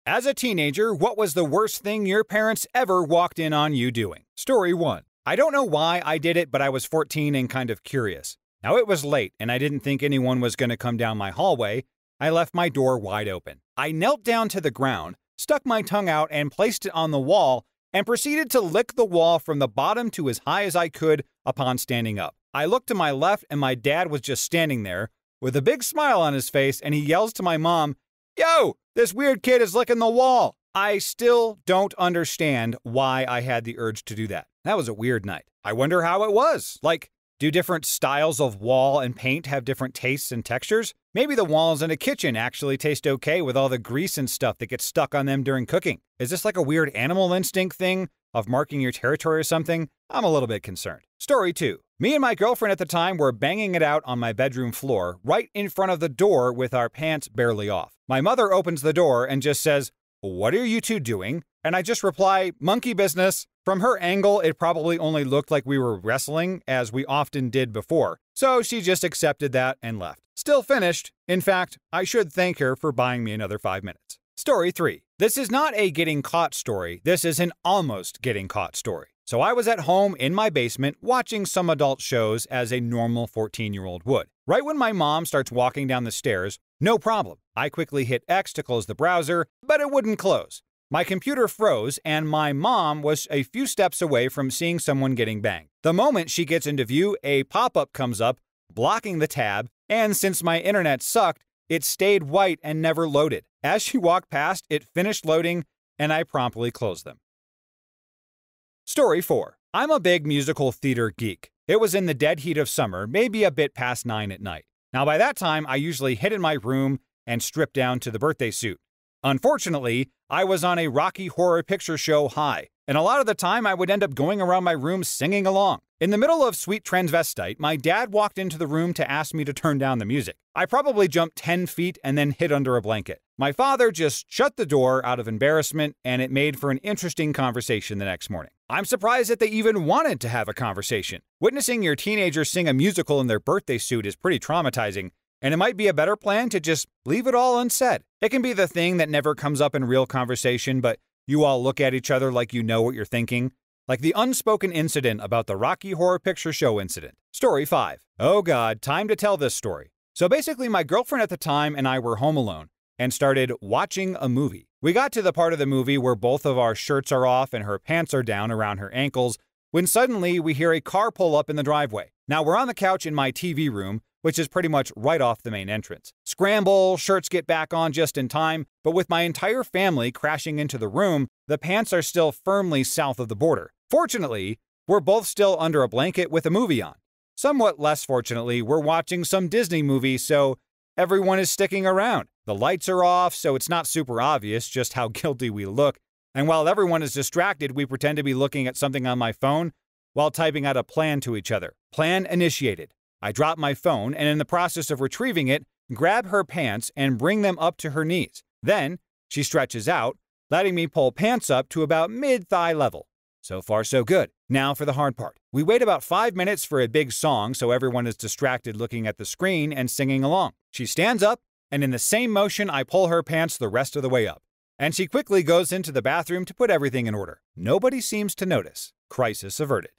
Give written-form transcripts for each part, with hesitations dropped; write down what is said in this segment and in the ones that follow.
As a teenager, what was the worst thing your parents ever walked in on you doing? Story 1. I don't know why I did it, but I was 14 and kind of curious. Now it was late, and I didn't think anyone was going to come down my hallway. I left my door wide open. I knelt down to the ground, stuck my tongue out, and placed it on the wall, and proceeded to lick the wall from the bottom to as high as I could upon standing up. I looked to my left, and my dad was just standing there with a big smile on his face, and he yells to my mom, "Yo, this weird kid is licking the wall." I still don't understand why I had the urge to do that. That was a weird night. I wonder how it was. Like, do different styles of wall and paint have different tastes and textures? Maybe the walls in a kitchen actually taste okay with all the grease and stuff that gets stuck on them during cooking. Is this like a weird animal instinct thing of marking your territory or something? I'm a little bit concerned. Story 2. Me and my girlfriend at the time were banging it out on my bedroom floor, right in front of the door with our pants barely off. My mother opens the door and just says, "What are you two doing?" And I just reply, "Monkey business." From her angle, it probably only looked like we were wrestling, as we often did before. So she just accepted that and left. Still finished. In fact, I should thank her for buying me another 5 minutes. Story 3. This is not a getting caught story. This is an almost getting caught story. So I was at home in my basement watching some adult shows as a normal 14-year-old would. Right when my mom starts walking down the stairs, no problem. I quickly hit X to close the browser, but it wouldn't close. My computer froze, and my mom was a few steps away from seeing someone getting banged. The moment she gets into view, a pop-up comes up, blocking the tab, and since my internet sucked, it stayed white and never loaded. As she walked past, it finished loading, and I promptly closed them. Story 4. I'm a big musical theater geek. It was in the dead heat of summer, maybe a bit past 9 at night. Now by that time, I usually hid in my room and stripped down to the birthday suit. Unfortunately, I was on a Rocky Horror Picture Show high, and a lot of the time I would end up going around my room singing along. In the middle of Sweet Transvestite, my dad walked into the room to ask me to turn down the music. I probably jumped 10 feet and then hid under a blanket. My father just shut the door out of embarrassment, and it made for an interesting conversation the next morning. I'm surprised that they even wanted to have a conversation. Witnessing your teenager sing a musical in their birthday suit is pretty traumatizing, and it might be a better plan to just leave it all unsaid. It can be the thing that never comes up in real conversation, but you all look at each other like you know what you're thinking. Like the unspoken incident about the Rocky Horror Picture Show incident. Story 5. Oh God, time to tell this story. So basically, my girlfriend at the time and I were home alone and started watching a movie. We got to the part of the movie where both of our shirts are off and her pants are down around her ankles when suddenly we hear a car pull up in the driveway. Now we're on the couch in my TV room, which is pretty much right off the main entrance. Scramble, shirts get back on just in time, but with my entire family crashing into the room, the pants are still firmly south of the border. Fortunately, we're both still under a blanket with a movie on. Somewhat less fortunately, we're watching some Disney movie, so everyone is sticking around. The lights are off, so it's not super obvious just how guilty we look, and while everyone is distracted, we pretend to be looking at something on my phone while typing out a plan to each other. Plan initiated. I drop my phone, and in the process of retrieving it, grab her pants and bring them up to her knees. Then, she stretches out, letting me pull pants up to about mid-thigh level. So far, so good. Now for the hard part. We wait about 5 minutes for a big song so everyone is distracted looking at the screen and singing along. She stands up, and in the same motion, I pull her pants the rest of the way up. And she quickly goes into the bathroom to put everything in order. Nobody seems to notice. Crisis averted.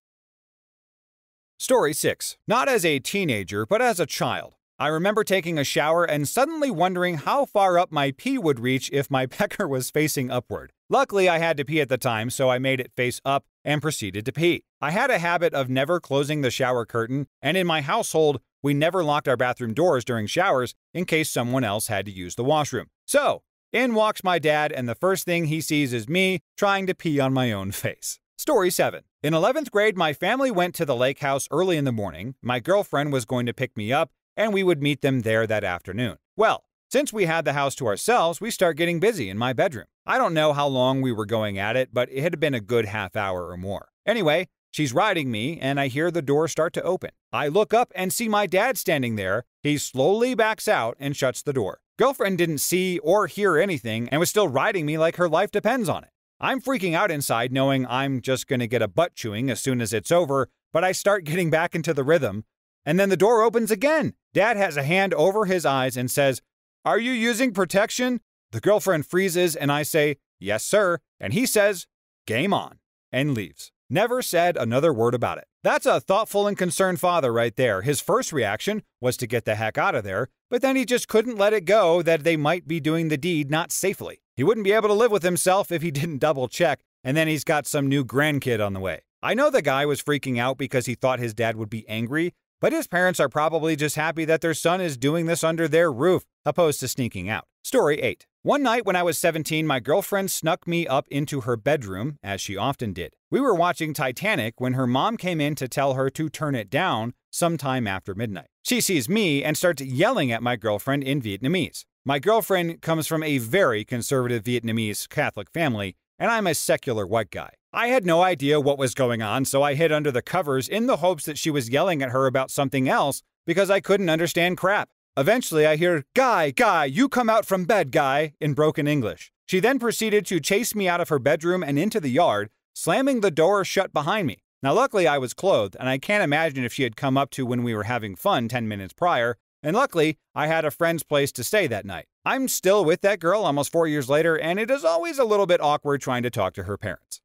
Story 6. Not as a teenager, but as a child. I remember taking a shower and suddenly wondering how far up my pee would reach if my pecker was facing upward. Luckily, I had to pee at the time, so I made it face up and proceeded to pee. I had a habit of never closing the shower curtain, and in my household, we never locked our bathroom doors during showers in case someone else had to use the washroom. So, in walks my dad, and the first thing he sees is me trying to pee on my own face. Story 7. In 11th grade, my family went to the lake house early in the morning. My girlfriend was going to pick me up, and we would meet them there that afternoon. Well, since we had the house to ourselves, we start getting busy in my bedroom. I don't know how long we were going at it, but it had been a good half hour or more. Anyway, she's riding me, and I hear the door start to open. I look up and see my dad standing there. He slowly backs out and shuts the door. Girlfriend didn't see or hear anything and was still riding me like her life depends on it. I'm freaking out inside knowing I'm just going to get a butt chewing as soon as it's over, but I start getting back into the rhythm. And then the door opens again. Dad has a hand over his eyes and says, "Are you using protection?" The girlfriend freezes and I say, "Yes, sir," and he says, "Game on," and leaves. Never said another word about it. That's a thoughtful and concerned father right there. His first reaction was to get the heck out of there, but then he just couldn't let it go that they might be doing the deed not safely. He wouldn't be able to live with himself if he didn't double check, and then he's got some new grandkid on the way. I know the guy was freaking out because he thought his dad would be angry, but his parents are probably just happy that their son is doing this under their roof, opposed to sneaking out. Story 8. One night when I was 17, my girlfriend snuck me up into her bedroom, as she often did. We were watching Titanic when her mom came in to tell her to turn it down sometime after midnight. She sees me and starts yelling at my girlfriend in Vietnamese. My girlfriend comes from a very conservative Vietnamese Catholic family, and I'm a secular white guy. I had no idea what was going on, so I hid under the covers in the hopes that she was yelling at her about something else because I couldn't understand crap. Eventually, I hear, Guy, you come out from bed, Guy," in broken English. She then proceeded to chase me out of her bedroom and into the yard, slamming the door shut behind me. Now, luckily, I was clothed, and I can't imagine if she had come up to when we were having fun 10 minutes prior, and luckily, I had a friend's place to stay that night. I'm still with that girl almost 4 years later, and it is always a little bit awkward trying to talk to her parents.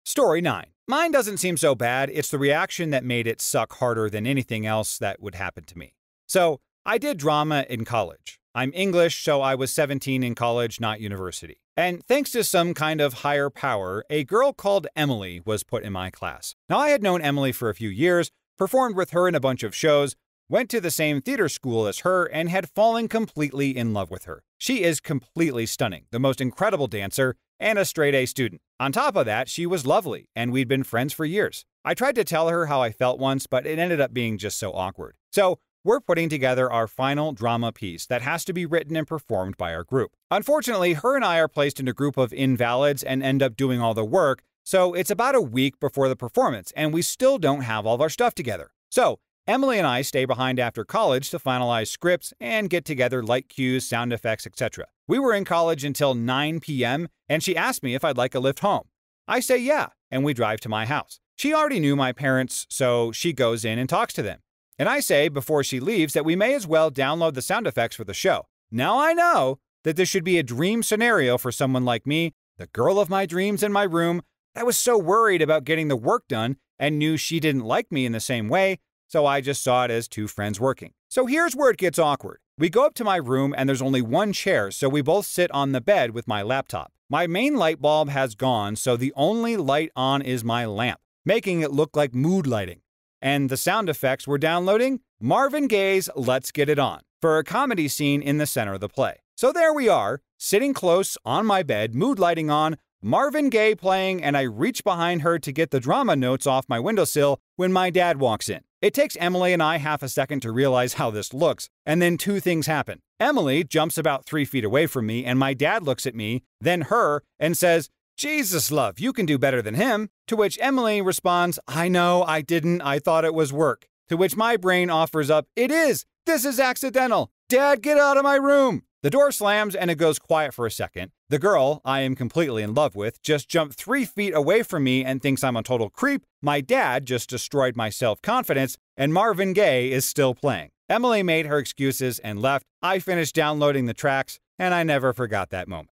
Story 9. Mine doesn't seem so bad. It's the reaction that made it suck harder than anything else that would happen to me. So, I did drama in college. I'm English, so I was 17 in college, not university. And thanks to some kind of higher power, a girl called Emily was put in my class. Now, I had known Emily for a few years, performed with her in a bunch of shows, went to the same theater school as her, and had fallen completely in love with her. She is completely stunning, the most incredible dancer, and a straight-A student. On top of that, she was lovely, and we'd been friends for years. I tried to tell her how I felt once, but it ended up being just so awkward. So, we're putting together our final drama piece that has to be written and performed by our group. Unfortunately, her and I are placed in a group of invalids and end up doing all the work, so it's about a week before the performance, and we still don't have all of our stuff together. So, Emily and I stay behind after college to finalize scripts and get together light cues, sound effects, etc. We were in college until 9 p.m., and she asked me if I'd like a lift home. I say yeah, and we drive to my house. She already knew my parents, so she goes in and talks to them. And I say before she leaves that we may as well download the sound effects for the show. Now I know that this should be a dream scenario for someone like me, the girl of my dreams in my room. I was so worried about getting the work done and knew she didn't like me in the same way, so I just saw it as two friends working. So here's where it gets awkward. We go up to my room and there's only one chair, so we both sit on the bed with my laptop. My main light bulb has gone, so the only light on is my lamp, making it look like mood lighting. And the sound effects we're downloading? Marvin Gaye's Let's Get It On, for a comedy scene in the center of the play. So there we are, sitting close on my bed, mood lighting on, Marvin Gaye playing, and I reach behind her to get the drama notes off my windowsill when my dad walks in. It takes Emily and I half a second to realize how this looks, and then two things happen. Emily jumps about 3 feet away from me, and my dad looks at me, then her, and says, "Jesus, love, you can do better than him." To which Emily responds, "I know, I didn't, I thought it was work." To which my brain offers up, "It is! This is accidental! Dad, get out of my room!" The door slams and it goes quiet for a second. The girl I am completely in love with just jumped 3 feet away from me and thinks I'm a total creep. My dad just destroyed my self-confidence, and Marvin Gaye is still playing. Emily made her excuses and left. I finished downloading the tracks, and I never forgot that moment.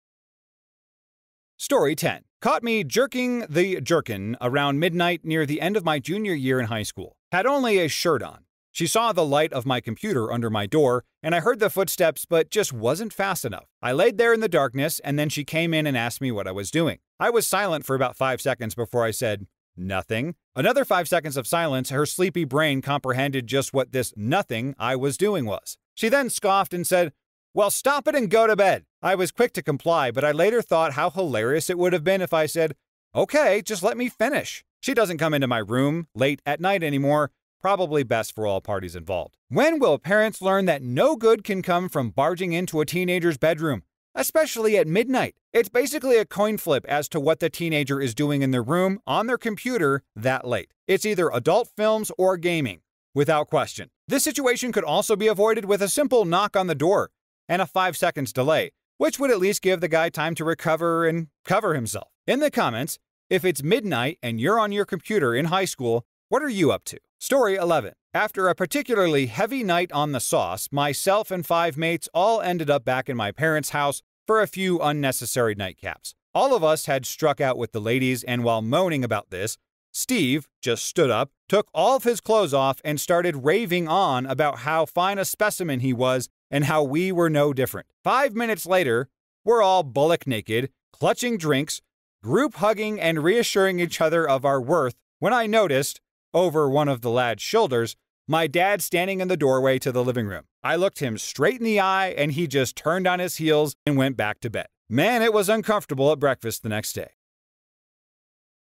Story 10. Caught me jerking the jerkin around midnight near the end of my junior year in high school. Had only a shirt on. She saw the light of my computer under my door, and I heard the footsteps but just wasn't fast enough. I laid there in the darkness, and then she came in and asked me what I was doing. I was silent for about 5 seconds before I said, "Nothing." Another 5 seconds of silence, her sleepy brain comprehended just what this nothing I was doing was. She then scoffed and said, "Well, stop it and go to bed." I was quick to comply, but I later thought how hilarious it would have been if I said, "Okay, just let me finish." She doesn't come into my room late at night anymore. Probably best for all parties involved. When will parents learn that no good can come from barging into a teenager's bedroom, especially at midnight? It's basically a coin flip as to what the teenager is doing in their room on their computer that late. It's either adult films or gaming, without question. This situation could also be avoided with a simple knock on the door and a 5 seconds delay, which would at least give the guy time to recover and cover himself. In the comments, if it's midnight and you're on your computer in high school, what are you up to? Story 11. After a particularly heavy night on the sauce, myself and 5 mates all ended up back in my parents' house for a few unnecessary nightcaps. All of us had struck out with the ladies, and while moaning about this, Steve just stood up, took all of his clothes off, and started raving on about how fine a specimen he was and how we were no different. 5 minutes later, we're all bullock naked, clutching drinks, group hugging and reassuring each other of our worth when I noticed, over one of the lad's shoulders, my dad standing in the doorway to the living room. I looked him straight in the eye and he just turned on his heels and went back to bed. Man, it was uncomfortable at breakfast the next day.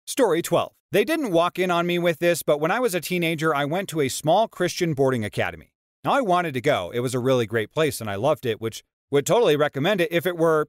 Story 12. They didn't walk in on me with this, but when I was a teenager, I went to a small Christian boarding academy. Now, I wanted to go. It was a really great place and I loved it, which would totally recommend it if it were,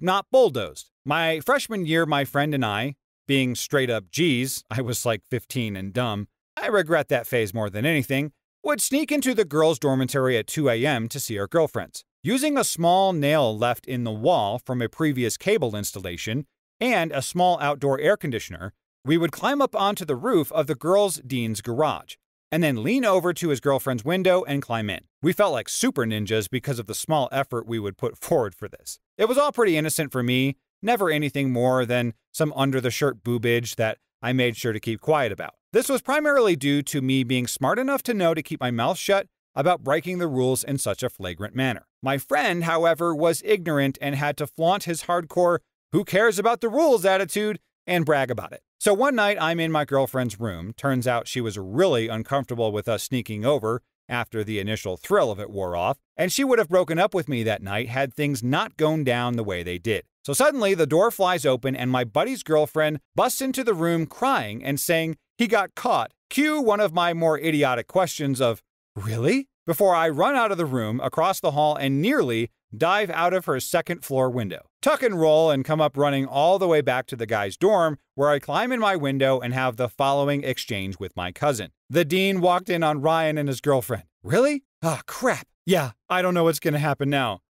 not bulldozed. My freshman year, my friend and I, being straight up G's, I was like 15 and dumb, I regret that phase more than anything, would sneak into the girls' dormitory at 2 a.m. to see our girlfriends. Using a small nail left in the wall from a previous cable installation and a small outdoor air conditioner, we would climb up onto the roof of the girls' dean's garage and then lean over to his girlfriend's window and climb in. We felt like super ninjas because of the small effort we would put forward for this. It was all pretty innocent for me, never anything more than some under-the-shirt boobage that I made sure to keep quiet about. This was primarily due to me being smart enough to know to keep my mouth shut about breaking the rules in such a flagrant manner. My friend, however, was ignorant and had to flaunt his hardcore, who cares about the rules attitude and brag about it. So one night I'm in my girlfriend's room. Turns out she was really uncomfortable with us sneaking over after the initial thrill of it wore off, and she would have broken up with me that night had things not gone down the way they did. So suddenly the door flies open and my buddy's girlfriend busts into the room crying and saying he got caught. Cue one of my more idiotic questions of, "Really?" before I run out of the room, across the hall, and nearly dive out of her second-floor window. Tuck and roll and come up running all the way back to the guy's dorm, where I climb in my window and have the following exchange with my cousin. The dean walked in on Ryan and his girlfriend. "Really? Ah, crap. Yeah, I don't know what's gonna happen now."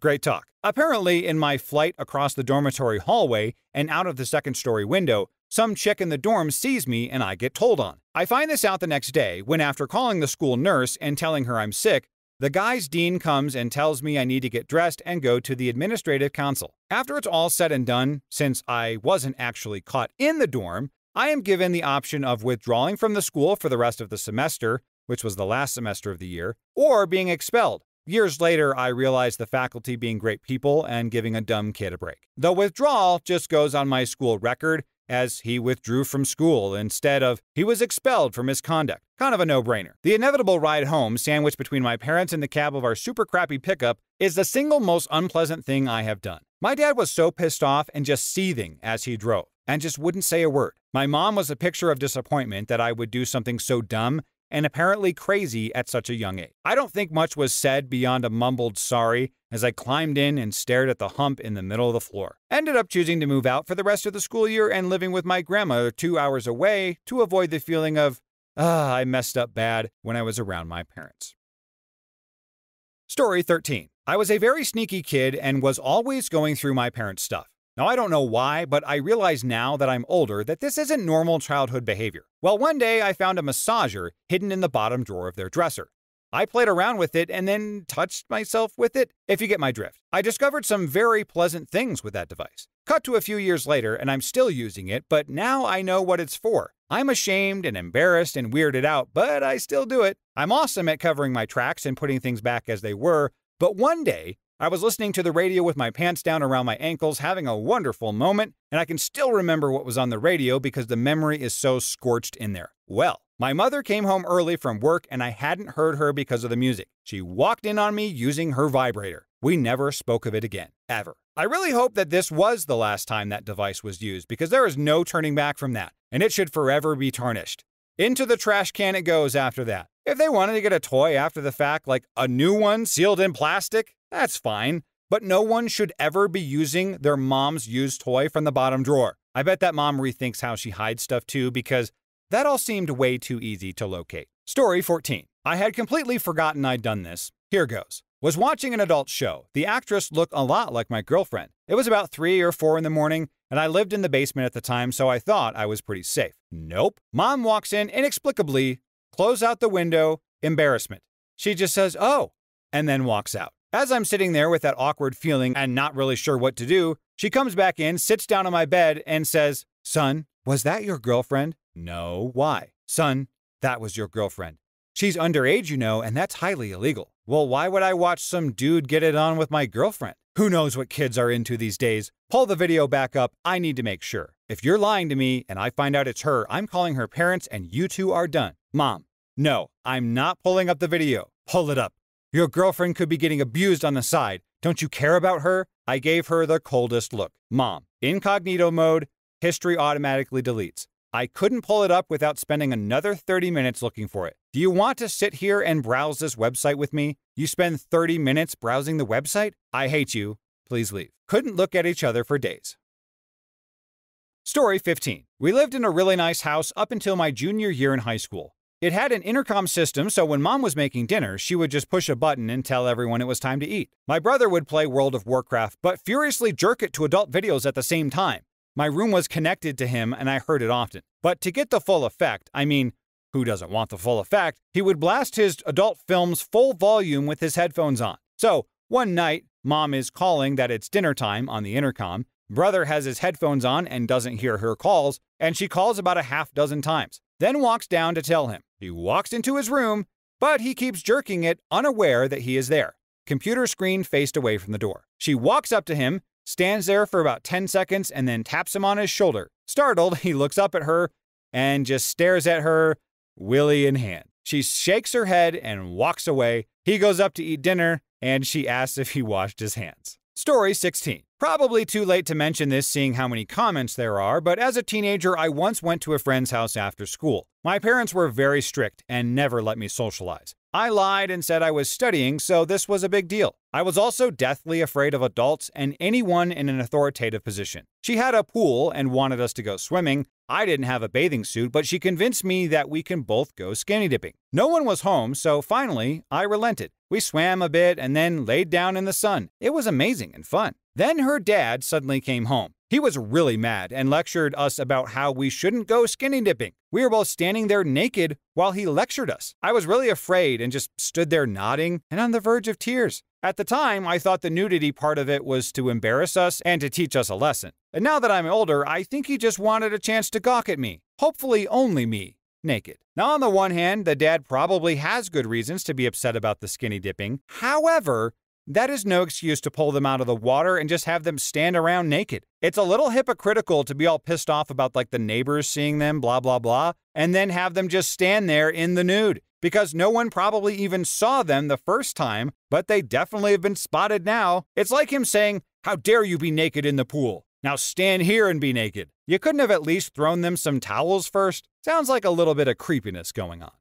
Great talk. Apparently, in my flight across the dormitory hallway and out of the second-story window, some chick in the dorm sees me and I get told on. I find this out the next day when, after calling the school nurse and telling her I'm sick, the guy's dean comes and tells me I need to get dressed and go to the administrative council. After it's all said and done, since I wasn't actually caught in the dorm, I am given the option of withdrawing from the school for the rest of the semester, which was the last semester of the year, or being expelled. Years later, I realized the faculty being great people and giving a dumb kid a break. The withdrawal just goes on my school record as he withdrew from school instead of he was expelled for misconduct. Kind of a no-brainer. The inevitable ride home, sandwiched between my parents and the cab of our super crappy pickup, is the single most unpleasant thing I have done. My dad was so pissed off and just seething as he drove, and just wouldn't say a word. My mom was a picture of disappointment that I would do something so dumb and apparently crazy at such a young age. I don't think much was said beyond a mumbled sorry as I climbed in and stared at the hump in the middle of the floor. Ended up choosing to move out for the rest of the school year and living with my grandmother 2 hours away to avoid the feeling of, I messed up bad when I was around my parents. Story 13. I was a very sneaky kid and was always going through my parents' stuff. Now, I don't know why, but I realize now that I'm older that this isn't normal childhood behavior. Well, one day I found a massager hidden in the bottom drawer of their dresser. I played around with it and then touched myself with it, if you get my drift. I discovered some very pleasant things with that device. Cut to a few years later and I'm still using it, but now I know what it's for. I'm ashamed and embarrassed and weirded out, but I still do it. I'm awesome at covering my tracks and putting things back as they were, but one day, I was listening to the radio with my pants down around my ankles, having a wonderful moment, and I can still remember what was on the radio because the memory is so scorched in there. Well, my mother came home early from work and I hadn't heard her because of the music. She walked in on me using her vibrator. We never spoke of it again, ever. I really hope that this was the last time that device was used because there is no turning back from that, and it should forever be tarnished. Into the trash can it goes after that. If they wanted to get a toy after the fact, like a new one sealed in plastic, that's fine. But no one should ever be using their mom's used toy from the bottom drawer. I bet that mom rethinks how she hides stuff too because that all seemed way too easy to locate. Story 14. I had completely forgotten I'd done this. Here goes. Was watching an adult show. The actress looked a lot like my girlfriend. It was about 3 or 4 in the morning, and I lived in the basement at the time, so I thought I was pretty safe. Nope. Mom walks in inexplicably, close out the window, embarrassment. She just says, "Oh," and then walks out. As I'm sitting there with that awkward feeling and not really sure what to do, she comes back in, sits down on my bed, and says, "Son, was that your girlfriend?" "No, why?" "Son, that was your girlfriend. She's underage, you know, and that's highly illegal." "Well, why would I watch some dude get it on with my girlfriend?" Who knows what kids are into these days? Pull the video back up. I need to make sure. If you're lying to me and I find out it's her, I'm calling her parents and you two are done. Mom, no, I'm not pulling up the video. Pull it up. Your girlfriend could be getting abused on the side. Don't you care about her? I gave her the coldest look. Mom, incognito mode, history automatically deletes. I couldn't pull it up without spending another 30 minutes looking for it. Do you want to sit here and browse this website with me? You spend 30 minutes browsing the website? I hate you. Please leave. Couldn't look at each other for days. Story 15. We lived in a really nice house up until my junior year in high school. It had an intercom system, so when Mom was making dinner, she would just push a button and tell everyone it was time to eat. My brother would play World of Warcraft, but furiously jerk it to adult videos at the same time. My room was connected to him, and I heard it often. But to get the full effect, I mean, who doesn't want the full effect? He would blast his adult films full volume with his headphones on. So, one night, Mom is calling that it's dinner time on the intercom. Brother has his headphones on and doesn't hear her calls, and she calls about a half dozen times. Then walks down to tell him. He walks into his room, but he keeps jerking it, unaware that he is there. Computer screen faced away from the door. She walks up to him, stands there for about 10 seconds, and then taps him on his shoulder. Startled, he looks up at her and just stares at her, willy in hand. She shakes her head and walks away. He goes up to eat dinner, and she asks if he washed his hands. Story 16. Probably too late to mention this seeing how many comments there are, but as a teenager, I once went to a friend's house after school. My parents were very strict and never let me socialize. I lied and said I was studying, so this was a big deal. I was also deathly afraid of adults and anyone in an authoritative position. She had a pool and wanted us to go swimming. I didn't have a bathing suit, but she convinced me that we can both go skinny dipping. No one was home, so finally, I relented. We swam a bit and then laid down in the sun. It was amazing and fun. Then her dad suddenly came home. He was really mad and lectured us about how we shouldn't go skinny dipping. We were both standing there naked while he lectured us. I was really afraid and just stood there nodding and on the verge of tears. At the time, I thought the nudity part of it was to embarrass us and to teach us a lesson. And now that I'm older, I think he just wanted a chance to gawk at me. Hopefully only me. Naked. Now, on the one hand, the dad probably has good reasons to be upset about the skinny dipping. However, that is no excuse to pull them out of the water and just have them stand around naked. It's a little hypocritical to be all pissed off about like the neighbors seeing them, blah, blah, blah, and then have them just stand there in the nude. Because no one probably even saw them the first time, but they definitely have been spotted now. It's like him saying, "How dare you be naked in the pool? Now stand here and be naked." You couldn't have at least thrown them some towels first? Sounds like a little bit of creepiness going on.